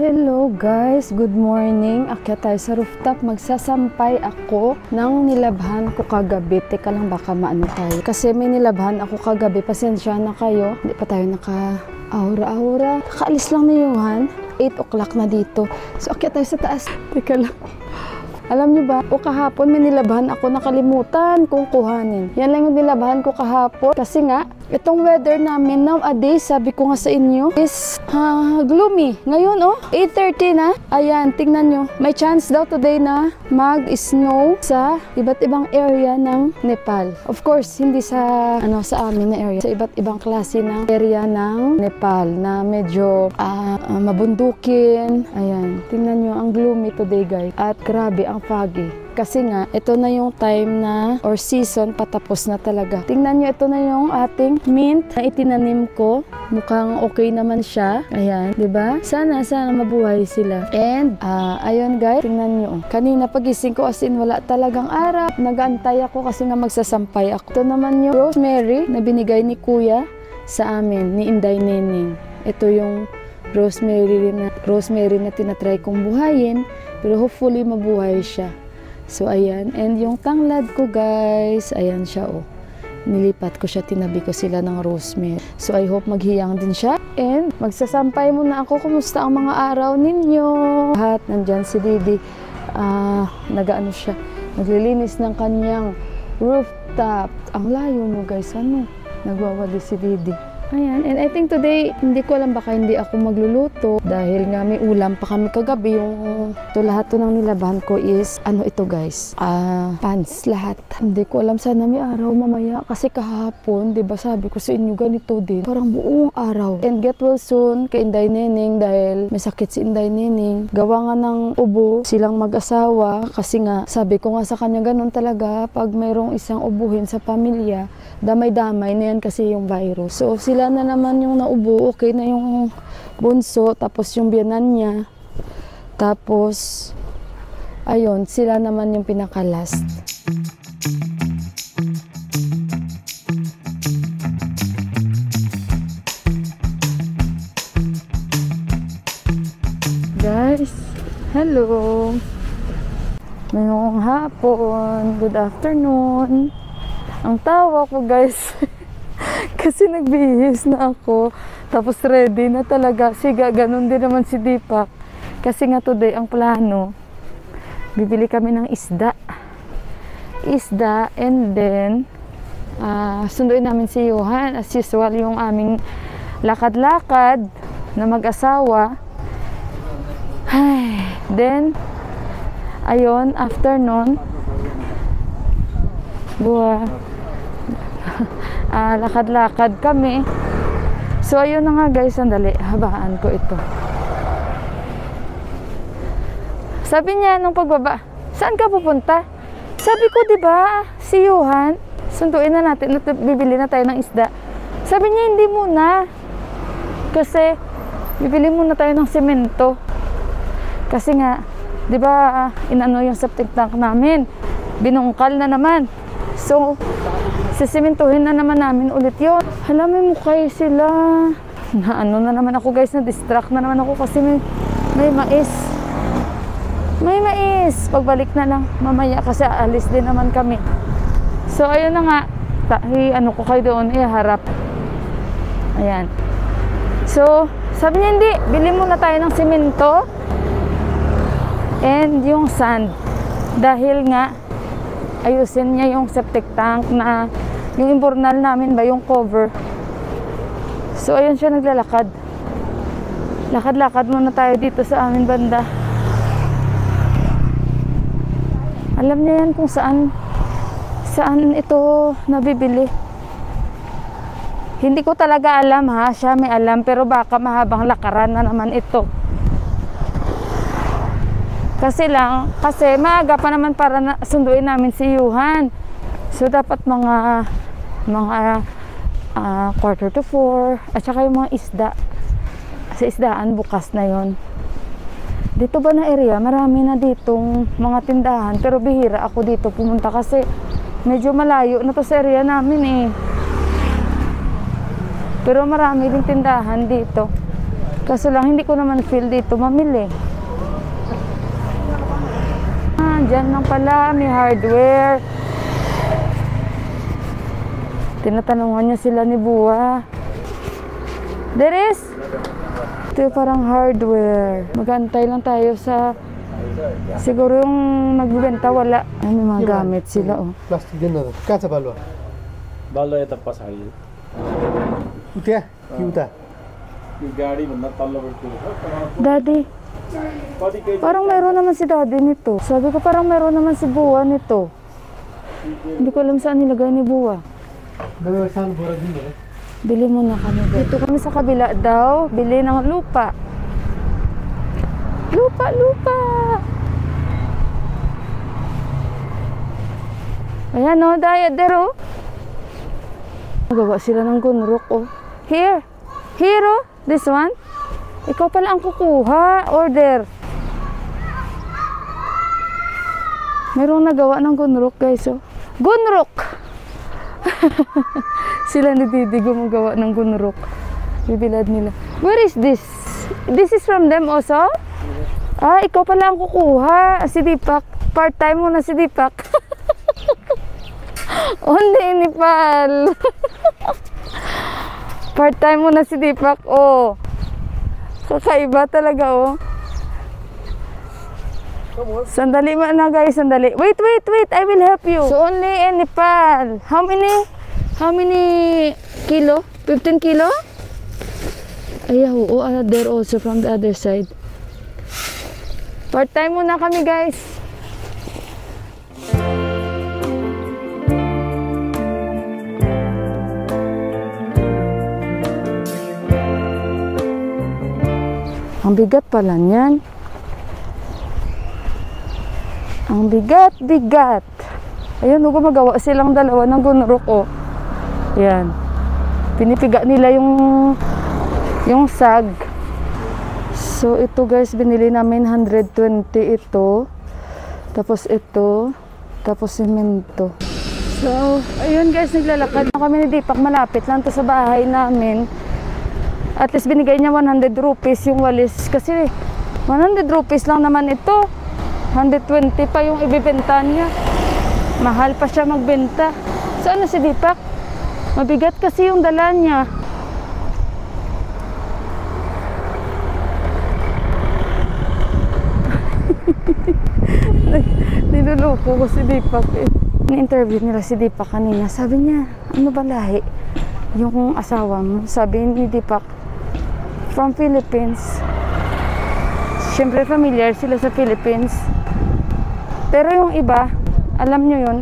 Hello guys, good morning. Akyat tayo sa rooftop. Magsasampay ako ng nilabhan ko kagabi. Teka lang, baka maano tayo. Kasi may nilabhan ako kagabi. Pasensya na kayo. Hindi pa tayo naka-aura-aura. Nakaalis lang ni Johan. 8 o'clock na dito. So akyat tayo sa taas. Teka lang. Alam nyo ba, o kahapon may nilabhan ako, nakalimutan kung kuhanin. Yan lang yung nilabhan ko kahapon. Kasi nga, itong weather namin nowadays, sabi ko nga sa inyo, is gloomy. Ngayon, 8:30 na. Ayan, tingnan nyo. May chance daw today na mag-snow sa iba't ibang area ng Nepal. Of course, hindi sa amin na area. Sa iba't ibang klase ng area ng Nepal na medyo mabundukin. Ayan, tingnan nyo, ang gloomy today guys. At grabe, ang foggy. Kasi nga, ito na yung time na or season patapos na talaga. Tingnan nyo, ito na yung ating mint na itinanim ko. Mukhang okay naman siya. Ayan, 'di ba? Sana mabuhay sila. And ayun guys, tingnan nyo. Kanina pagising ko as in wala talagang araw. Nag-aantay ako kasi nga magsasampay ako. Ito naman yung rosemary na binigay ni Kuya sa amin, ni Inday Neneng. Ito yung rosemary na tinatry kong buhayin. Pero hopefully mabuhay siya. So ayan, and yung tanglad ko guys, ayan siya Nilipat ko siya, tinabi ko sila ng rosemary. So I hope maghiyang din siya. And magsasampay muna ako. Kumusta ang mga araw ninyo? Lahat, nandyan si Didi. Nagaano siya, naglilinis ng kanyang rooftop. Ang layo mo guys, nagwawali si Didi. Ayan, and I think today, hindi ko alam baka hindi ako magluluto dahil nga may ulam pa kami kagabi. Lahat ng nilabahan ko is, ito guys, pants lahat. Hindi ko alam, sana may araw mamaya kasi kahapon, diba sabi ko sa inyo ganito din, parang buong araw. And get well soon kay Inday Neneng dahil may sakit si Inday Neneng. Gawa nga ng ubo silang mag-asawa kasi nga, sabi ko nga sa kanya ganun talaga pag mayroong isang ubuhin sa pamilya, damay-damay na yan kasi yung virus. So sila na naman yung naubo, okay na yung bunso, tapos yung biyanan niya. Tapos, ayun, sila naman yung pinaka-last. Guys, hello! Ngayong hapon, good afternoon. Ang tawa ko guys, kasi nagbihis na ako, tapos ready na talaga. Siga, ganun din naman si Deepak. Kasi nga today, ang plano, bibili kami ng isda, and then, sunduin namin si Johan, as usual, yung aming lakad-lakad na mag-asawa. Then, ayun, after nun, lakad-lakad kami. So ayun na nga guys, sandali, habaan ko ito. Sabi niya nung pagbaba, saan ka pupunta? Sabi ko, diba, si Johan, sunduin na natin, bibili na tayo ng isda. Sabi niya, hindi muna. Kasi, bibili muna tayo ng semento. Kasi nga, diba, inano yung septic tank namin. Binungkal na naman. So, sisimentuhin na naman namin ulit yun. Hala, may mukhay sila. Na naman ako guys, na-distract na naman ako kasi may mais. May mais. Pagbalik na lang mamaya kasi aalis din naman kami. So, ayun na nga. Ko kayo doon, iharap. Ayan. So, sabi niya, hindi. Bili muna tayo ng simento and yung sand. Dahil nga, ayusin niya yung septic tank na yung imbornal namin ba, yung cover. So, ayun siya naglalakad. Lakad-lakad muna tayo dito sa amin banda. Alam niya yan kung saan ito nabibili. Hindi ko talaga alam ha, siya may alam, pero baka mahabang lakaran na naman ito. Kasi maaga pa naman para sunduin namin si Johan. So dapat mga 3:45 at saka yung mga isda. Sa isdaan bukas na yon. Dito ba na area, marami na ditong mga tindahan, pero bihira ako dito pumunta kasi medyo malayo na to sa area namin Pero marami ding tindahan dito. Kaso lang, hindi ko naman feel dito mamili. Dyan lang pala, may hardware. Tinatanungan niya sila ni Buwa. There is? Ito parang hardware. Mag-antay lang tayo sa... Siguro yung nagbibenta, wala. Ay, may mga gamit sila, oh. Plastic din na. Kasa balwa? Balwa ito pa sa iyo. Utya? Kiuta? Yung gari mo na talo ko. Daddy, parang meron naman si Daddy nito. Sabi ko parang meron naman si Buwa nito. Hindi ko alam saan nilagay ni Buwa. Dalawa saan bura din eh? Bili muna kami. Dito kami sa kabila daw. Bili ng lupa. Lupa, lupa! Ayan o, there o. Magawa sila ng gunrok o. Here. Here o. This one. Ikaw pala ang kukuha. Order. Merong nagawa ng gunrok guys o. Gunrok! Sila ni Didi gumagawa ng gunrok. Bibilad nila. Where is this? This is from them also? Ah, ikaw pala ang kukuha. Si Deepak. Part-time mo na si Deepak. Hindi, Nepal. Part-time mo na si Deepak. Oh. Kakaiba talaga, oh. Sandali na guys, sandali. Wait. I will help you. So only in Nepal. How many kilo? 15 kilo? Ayaw, there also from the other side. Part-time muna kami guys. Ang bigat pala niyan. Ang bigat. Ayun, gumagawa silang dalawa ng gunrok, oh. Yan. Pinipiga nila yung sag. So, ito guys, binili namin 120 ito. Tapos ito. Tapos semento. So, ayun guys, naglalakad na kami ni Deepak. Malapit lang to sa bahay namin. At least binigay niya 100 rupees yung walis. Kasi 100 rupees lang naman ito. 120 pa yung ibibenta niya. Mahal pa siya magbenta. So ano si Deepak? Mabigat kasi yung dala niya. Niluloko ko si Deepak eh. Ni-interview nila si Deepak kanina. Sabi niya, ano ba lahi? Yung asawa mo. Sabi ni Deepak, from Philippines. Siyempre familiar sila sa Philippines. Pero yung iba, alam nyo yun,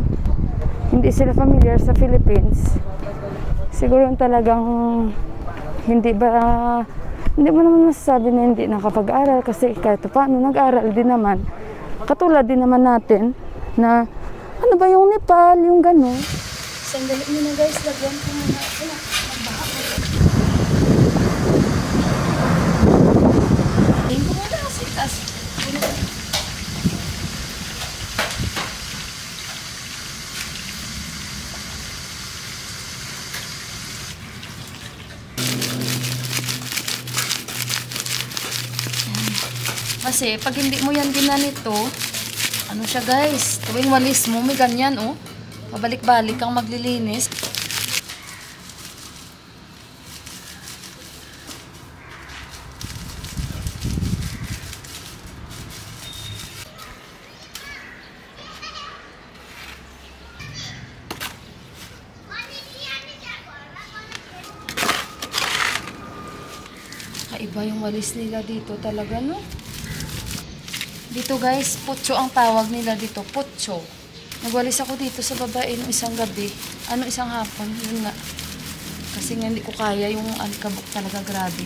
hindi sila familiar sa Philippines. Siguro yung talagang hindi mo naman masasabi na hindi nakapag-aral kasi kahit paano nag-aral din naman. Katulad din naman natin na ano ba yung Nepal, yung gano'n. Sandali nyo na guys, lagyan ko muna. Kasi pag hindi mo yan ginanito, ano siya guys, tuwing walis mo, may ganyan oh. Pabalik-balik kang maglilinis. Kaiba yung walis nila dito talaga, no? Dito guys, putso ang tawag nila dito, putso. Nagwalis ako dito sa babae ng isang gabi. Isang hapon, yun nga. Kasi nga hindi ko kaya yung alikabok talaga, grabe.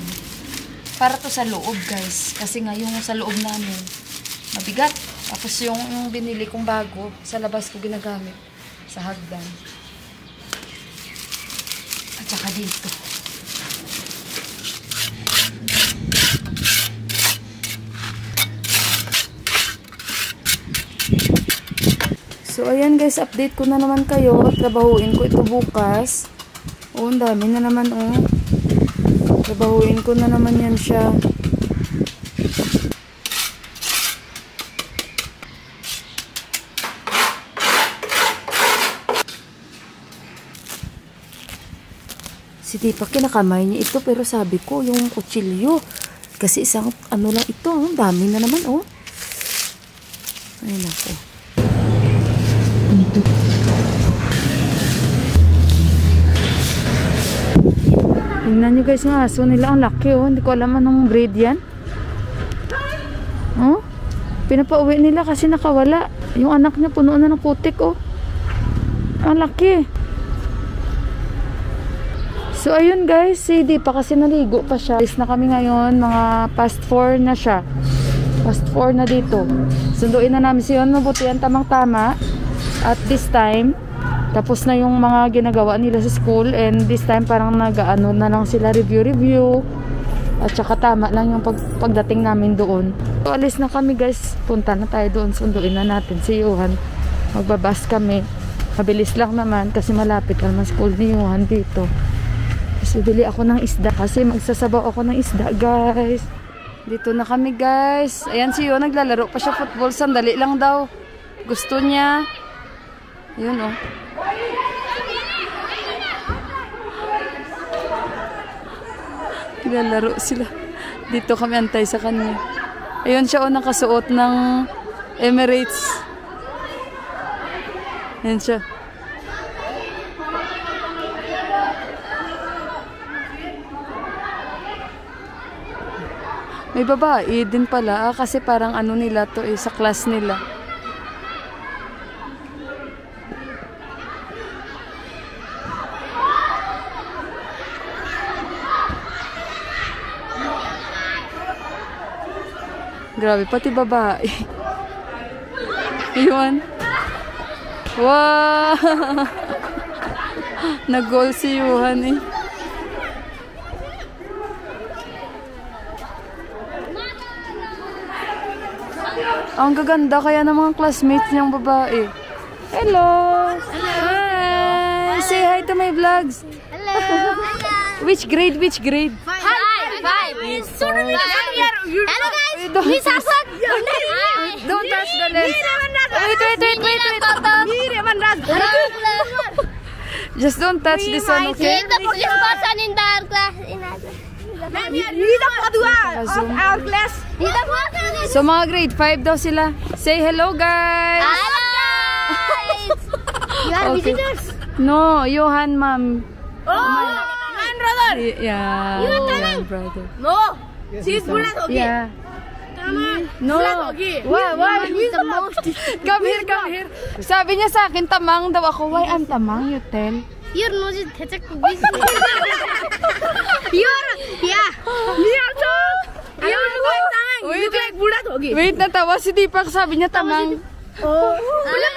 Para to sa loob guys. Kasi nga yung sa loob namin, mabigat. Tapos yung binili kong bago, sa labas ko ginagamit. Sa hagdan. At saka dito. So, ayan guys, update ko na naman kayo. Trabahuin ko ito bukas. Oh, ang dami na naman, oh. Trabahuin ko na naman yan siya. Si Tipa, kinakamay niya ito, pero sabi ko, yung kutsilyo. Kasi isang, ano lang ito, ang dami na naman, oh. Ay, naku. Dito. Tingnan nyo guys, yung aso nila, ang laki, oh. Hindi ko alam anong breed yan. Oh? Pinapauwi nila kasi nakawala. Yung anak niya, puno na ng putik, oh. Ang laki. So ayun guys, si Dipa kasi naligo pa siya. Alis na kami ngayon, mga past 4 na siya. Past 4 na dito. Sunduin na namin siya, mabuti ang tamang-tama. At this time, tapos na yung mga ginagawa nila sa school. And this time parang nag-ano na lang sila, review. At saka tama lang yung pagdating namin doon. So alis na kami guys, punta na tayo doon. Sunduin na natin si Johan. Magbabas kami. Mabilis lang naman kasi malapit lang ang school ni Johan dito. Kasi bili ako ng isda kasi magsasabaw ako ng isda guys. Dito na kami guys. Ayan si Yo, naglalaro pa siya football. Sandali lang daw. Gusto niya. Yun oh. Naglalaro sila. Dito kami antay sa kanya. Ayun siya oh, nakasuot ng Emirates. Ayan siya. May babae din pala kasi parang ano nila to sa class nila. Grabe, pati babae. Yun. Wow! Nag-goal si Johan eh. Ang gaganda kaya ng mga classmates niyang babae. Hello! Hi! Say hi to my vlogs. Hello! Which grade? Which grade? Five! Hello guys! Please subscribe! Don't touch the lens. Wait. Just don't touch this one, okay? The police person in our class. Our class. So mga grade 5 daw sila. Say hello guys! Hello guys! You are Okay. visitors? No, Johan ma'am. Oh! Johan brother! Yeah, You are Johan coming? brother. No! She is Bulat Hogi. Yeah. No. Bulat Hogi. Why? He's the most. Come here. Sabi niya sa akin, tamang daw ako. Why I'm tamang, you tell? Your nose is Thechak busy. Your, yeah. Me also. I want to go tamang. You look like Bulat Hogi. Wait, natawa si Deepak. Sabi niya tamang. Oh. Bulat.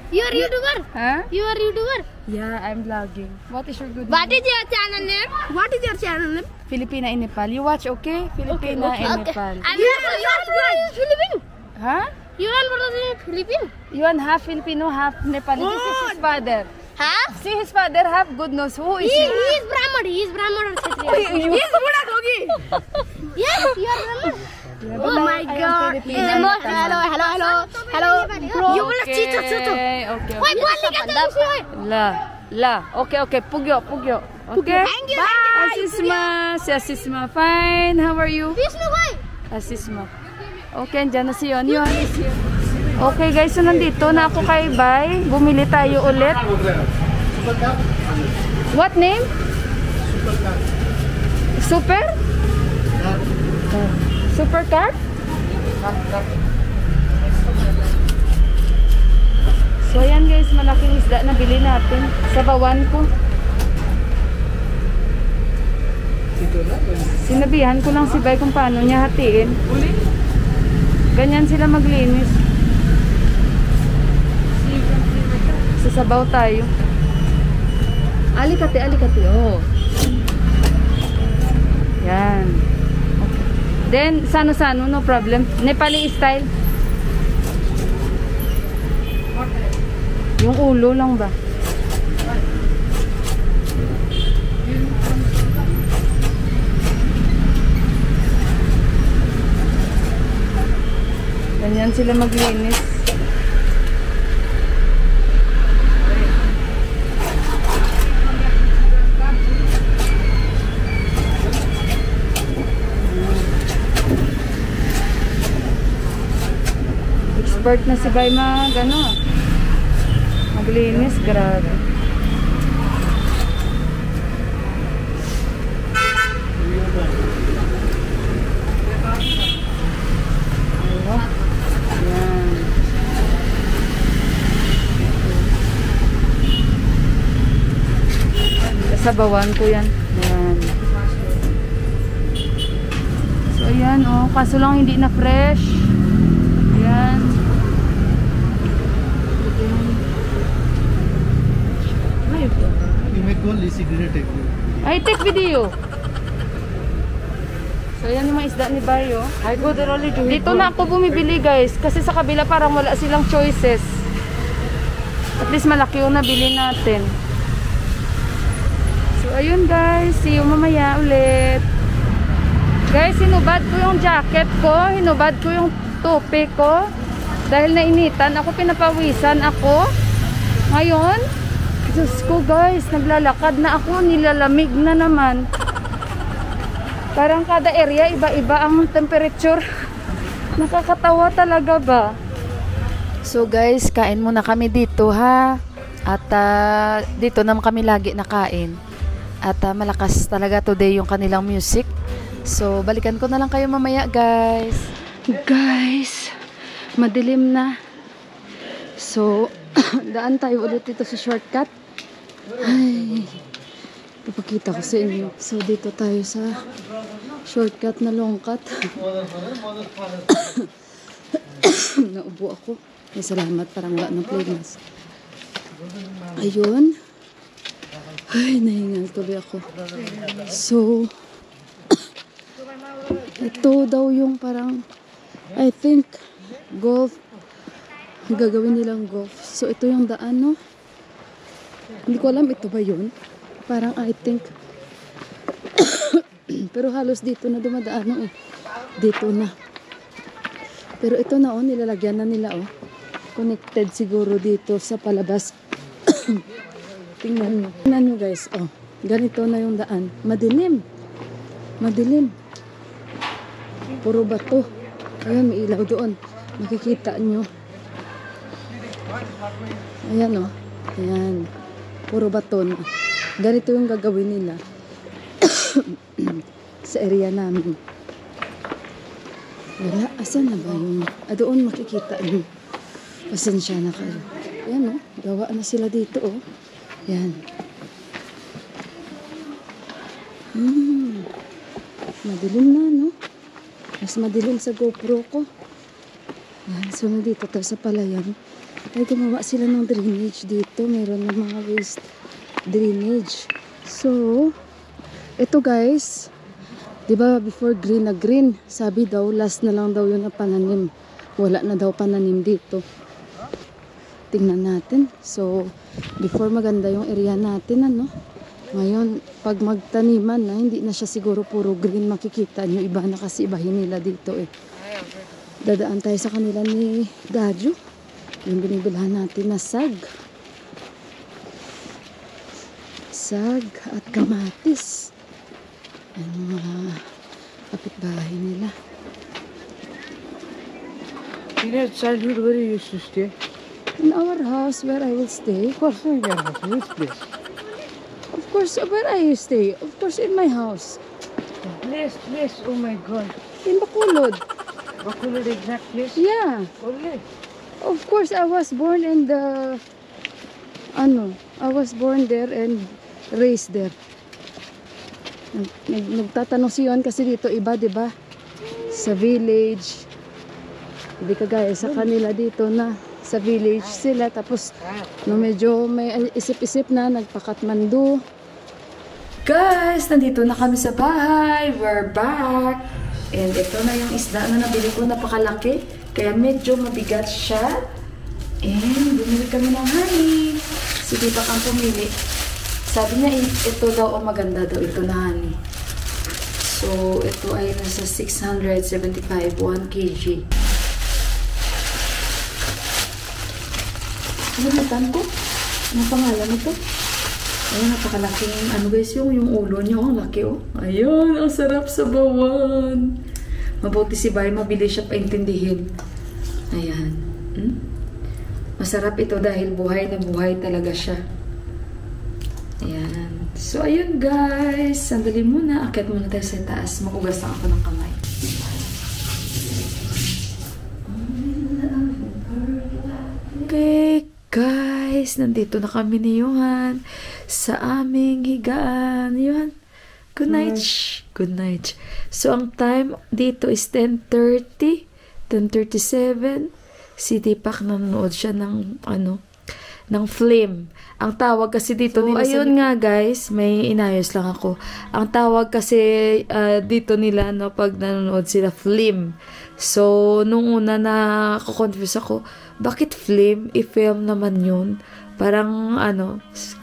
You are YouTuber? Huh? You are YouTuber? Yeah, I'm vlogging. What is your good What name? is your channel name? What is your channel name? Filipina in Nepal. You watch, okay? Filipina in Nepal. I'm Philippine. Huh? You are Philippine. You are half Filipino, half Nepali. This is his father. Huh? See his father have good nose. Who is He he? is Brahman. He is Brahman or Kshatriya. You- He is Buddha Hogi. Yes, you are Brahman. Yeah, Oh but my I am God. Filipino. Hello. You will cheat. Okay. Why boil La. Okay. Pugyo. Okay. Thank you. Asisma. Fine. How are you? Vishnu bhai. Asisma. Okay, andyan na si Yon. Okay guys, so nandito na ako kay Bay. Bumili tayo ulit. What name? Super? Super car? So ayan guys, malaking isda na bili natin. Sa bawan ko. Sinabihan ko lang si Bay kung paano niya hatiin. Ganyan sila maglinis. Sasabaw tayo. Alikate. Oh. Yan. Okay. Then, sano, no problem. Nepali style. Yung ulo lang ba? Ganyan sila maglinis. Expert na si Bay maglinis, grabe. Ayan. Sabawan ko yan. Ayan. So ayan, oh, kaso lang hindi na fresh. Ayan. You make call easy green take. Ay, take video. So yan yung mga isda ni Bayo. I go there only to Dito na ako bumibili guys. Kasi sa kabila parang wala silang choices. At least malaki yung nabili natin. So ayun guys. See you mamaya ulit. Guys, hinubad ko yung jacket ko. Hinubad ko yung tope ko. Dahil nainitan ako, pinapawisan ako. Ngayon, Diyos ko guys, naglalakad na ako. Nilalamig na naman. Parang kada area, iba-iba ang temperature. Nakakatawa talaga ba? So guys, kain muna kami dito ha. At dito naman kami lagi nakain. At malakas talaga today yung kanilang music. So balikan ko na lang kayo mamaya guys. Guys, madilim na. So, daan tayo ulit dito sa shortcut. Ay, ipapakita ko sa inyo. So dito tayo sa shortcut na longkat. Naubo ako. Ay, salamat, parang wala ng playmas. Ayun. Ay, nahingal tuloy ako. So, ito daw yung parang, I think, golf. Gagawin nilang golf. So, ito yung daan, no? Hindi ko alam, ito ba yun? Parang, I think, pero halos dito na dumadaan, no? Dito na. Pero ito na, oh, nilalagyan na nila, oh. Connected siguro dito sa palabas. Tingnan nyo. Tingnan nyo, guys, oh. Ganito na yung daan. Madilim. Madilim. Puro bato. Ayun, may ilaw doon. Makikita nyo. Ayan, oh. Ayan. Puro bato na. Ganito yung gagawin nila sa area namin. Wala. Asan na ba yung... doon makikita nyo. Pasensya na kayo. Ayan, oh. Gawa na sila dito, oh. Ayan. Madilim na, no? Mas madilim sa GoPro ko. Ayan. So, nandito tayo sa palayan. Ay, gumawa sila ng drainage dito. Meron ng mga waste drainage. So, ito guys, diba before green na green, sabi daw, last na lang daw yun na pananim. Wala na daw pananim dito. Tingnan natin. So, before maganda yung area natin, ano? Ngayon, pag magtaniman na, hindi na siya siguro puro green makikita nyo. Iba na kasi ibahin nila dito eh. Dadaan tayo sa kanila ni Dadju. Yung binibilhan natin na sag. Sag at kamatis. Ang mga kapitbahay nila. In your childhood, where you used to stay? In our house where I will stay. Of course, in your house. Which place? Of course, where I stay. Of course, in my house. Place. Oh my God. In Bacolod. Bacolod, exact place? Yeah. Only. Of course, I was born in the... I was born there and raised there. Nagtatanong siyon kasi dito iba, diba? Sa village. Hindi kagaya sa kanila dito na sa village sila. Tapos, no, medyo may isip-isip na nagpakatmandu. Guys, nandito na kami sa bahay. We're back. And ito na yung isda na nabili ko. Napakalaki. Kaya medyo mabigat siya. And bumili kami ng honey. Si Tita kang pumili. Sabi niya, ito daw o maganda daw ito na honey. So, ito ay nasa 675, 1 kg. Gamitan ko. Ano pangalan ito? Ayan, napakalaking ano guys, yung ulo niya. Ang laki oh. Ayun, ang sarap sa bawan. Mabuti si Bay, mabilis siya paintindihin. Ayan. Masarap ito dahil buhay na buhay talaga siya. Ayan. So, ayun guys. Sandali muna. Akyat muna tayo sa taas. Makugas lang ako ng kamay. Okay, guys. Nandito na kami ni Johan sa aming higaan. Johan, good night. Good night. So, ang time dito is 10:30. 10:37. Si Deepak nanonood siya ng ng film. Ang tawag kasi dito nila. Ayun nga guys, may inayos lang ako. Ang tawag kasi dito nila no pag nanonood sila film. So nung una na confuse ako, bakit film? I-film naman yun. Parang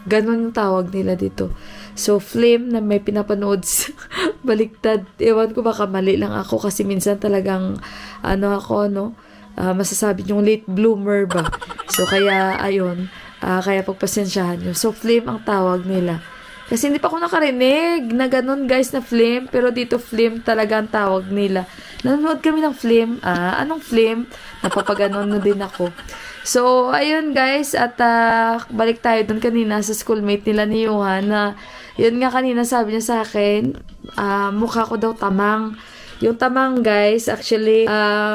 ganun yung tawag nila dito. So film na may pinapanood baliktad. Ewan ko baka mali lang ako kasi minsan talagang masasabi yung late bloomer ba. So, kaya, ayun, kaya pagpasensyahan nyo. So, flame ang tawag nila. Kasi hindi pa ako nakarinig na ganun, guys, na flame. Pero dito, flame talaga ang tawag nila. Nanonood kami ng flame. Anong flame? Napapaganon na din ako. So, ayun, guys. At, balik tayo dun kanina sa schoolmate nila ni Johan na, yun nga kanina sabi niya sa akin, mukha ko daw tamang. Yung tamang guys, actually,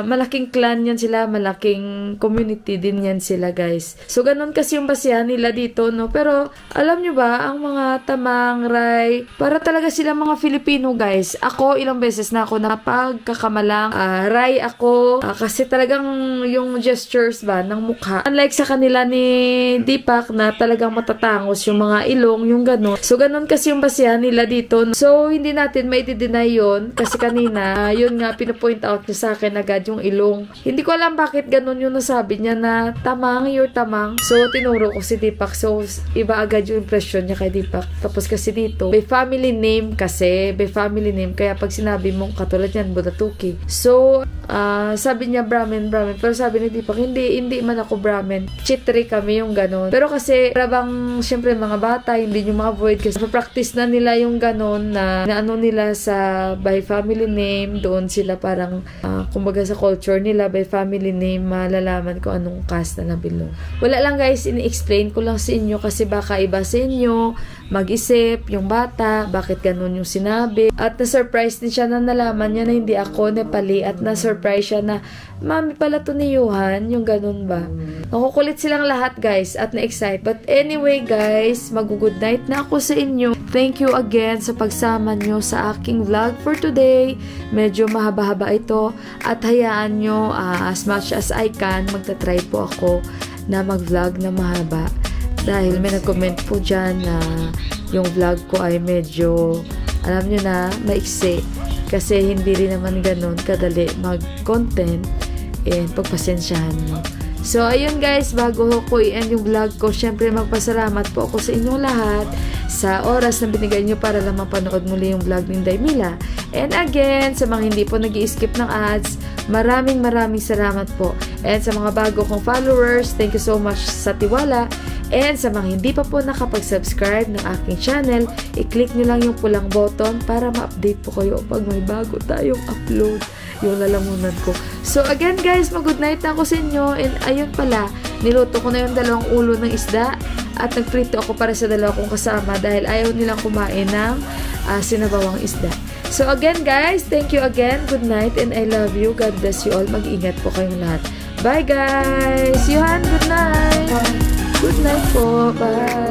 malaking clan yan sila, malaking community din yan sila guys. So, ganun kasi yung basihan nila dito, no? Pero, alam nyo ba, ang mga tamang, Ray, para talaga sila mga Filipino guys. Ako, ilang beses na ako napagkakamalang, Ray ako, kasi talagang yung gestures ba, ng mukha. Unlike sa kanila ni Deepak na talagang matatangos yung mga ilong, yung ganun. So, ganun kasi yung basihan nila dito. So, hindi natin maiti-deny yun, kasi kanina, yun nga, pinapoint out niya sa akin agad yung ilong. Hindi ko alam bakit ganun yung nasabi niya na tamang, you're tamang. So, tinuro ko si Deepak. So, iba agad yung impression niya kay Deepak. Tapos kasi dito, by family name kasi. By family name. Kaya pag sinabi mong katulad yan, Budatuki. So, sabi niya Brahmin. Pero sabi ni Deepak, hindi man ako Brahmin. Chitri kami yung ganun. Pero kasi, parang, syempre, mga bata, hindi nyo ma-avoid kasi practice na nila yung ganun na ano nila sa by family name. Doon sila parang, kumbaga sa culture nila, by family name, malalaman ko anong caste na nabilong. Wala lang guys, ini-explain ko lang sa inyo kasi baka iba sa inyo, mag-isip, yung bata, bakit ganun yung sinabi. At na-surprise din siya na nalaman niya na hindi ako Nepali at na-surprise siya na, mami pala to ni Johan, yung ganun ba. Nakukulit silang lahat guys at na-excite. But anyway guys, mag-good night na ako sa inyo. Thank you again sa pagsama nyo sa aking vlog for today. Medyo mahaba-haba ito at hayaan nyo as much as I can, magta-try po ako na mag-vlog na mahaba. Dahil may nag-comment po dyan na yung vlog ko ay medyo, alam nyo na, maiksi. Kasi hindi rin naman ganun kadali mag-content and pagpasensyahan nyo. So, ayun guys, bago ko i-end yung vlog ko, syempre magpasalamat po ako sa inyong lahat sa oras na binigay nyo para lang mapanood muli yung vlog ni Daimila. And again, sa mga hindi po nag-i-skip ng ads, maraming salamat po. And sa mga bago kong followers, thank you so much sa tiwala. And sa mga hindi pa po nakapag-subscribe ng aking channel, i-click nyo lang yung pulang button para ma-update po kayo pag may bago tayong upload, yung lalamunan ko. So again guys, mag-good night na ako sa inyo. And ayun pala, niluto ko na yung 2 ulo ng isda at nagprito ako para sa 2 kong kasama dahil ayaw nilang kumain ng sinabawang isda. So again guys, thank you again. Good night and I love you. God bless you all. Mag-ingat po kayong lahat. Bye guys! Johan, good night! Good night po. Bye!